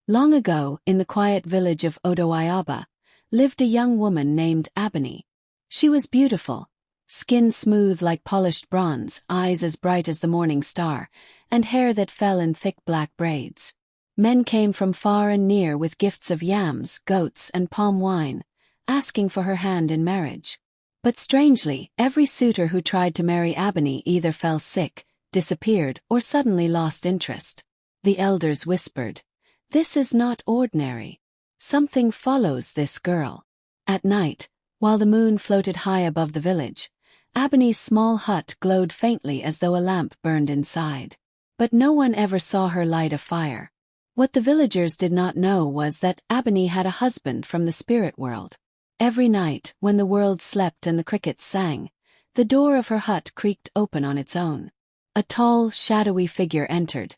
Long ago, in the quiet village of Odoiaba, lived a young woman named Abeni. She was beautiful, skin smooth like polished bronze, eyes as bright as the morning star, and hair that fell in thick black braids. Men came from far and near with gifts of yams, goats, and palm wine, asking for her hand in marriage. But strangely, every suitor who tried to marry Abeni either fell sick, disappeared, or suddenly lost interest. The elders whispered, "This is not ordinary. Something follows this girl." At night, while the moon floated high above the village, Abeni's small hut glowed faintly as though a lamp burned inside. But no one ever saw her light a fire. What the villagers did not know was that Abeni had a husband from the spirit world. Every night, when the world slept and the crickets sang, the door of her hut creaked open on its own. A tall, shadowy figure entered,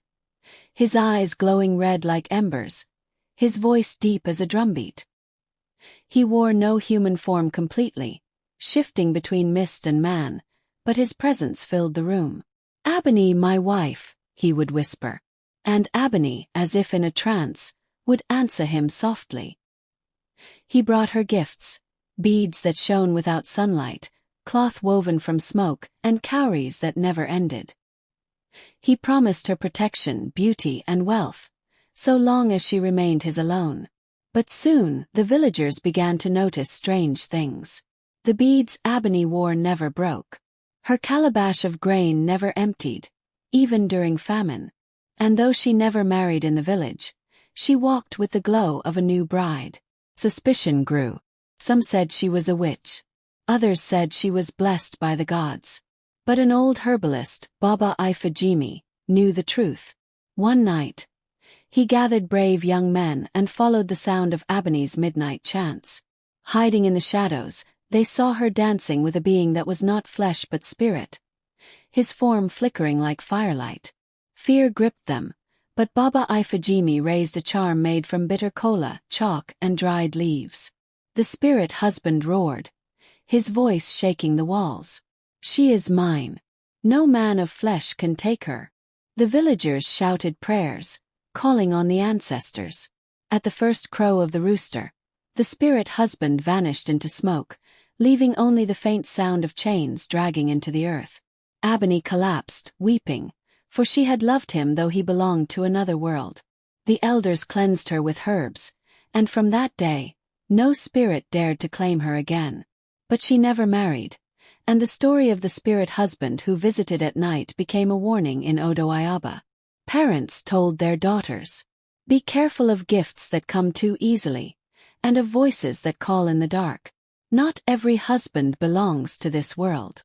his eyes glowing red like embers, his voice deep as a drumbeat. He wore no human form completely, shifting between mist and man, but his presence filled the room. "Abeni, my wife," he would whisper. And Abeni, as if in a trance, would answer him softly. He brought her gifts, beads that shone without sunlight, cloth woven from smoke, and cowries that never ended. He promised her protection, beauty, and wealth, so long as she remained his alone. But soon, the villagers began to notice strange things. The beads Abeni wore never broke. Her calabash of grain never emptied, even during famine. And though she never married in the village, she walked with the glow of a new bride. Suspicion grew. Some said she was a witch. Others said she was blessed by the gods. But an old herbalist, Baba Ifejimi, knew the truth. One night, he gathered brave young men and followed the sound of Abeni's midnight chants. Hiding in the shadows, they saw her dancing with a being that was not flesh but spirit, his form flickering like firelight. Fear gripped them, but Baba Ifejimi raised a charm made from bitter kola, chalk, and dried leaves. The spirit husband roared, his voice shaking the walls. "She is mine. No man of flesh can take her." The villagers shouted prayers, calling on the ancestors. At the first crow of the rooster, the spirit husband vanished into smoke, leaving only the faint sound of chains dragging into the earth. Abeni collapsed, weeping, for she had loved him though he belonged to another world. The elders cleansed her with herbs, and from that day, no spirit dared to claim her again. But she never married, and the story of the spirit husband who visited at night became a warning in Odoiaba. Parents told their daughters, "Be careful of gifts that come too easily, and of voices that call in the dark. Not every husband belongs to this world."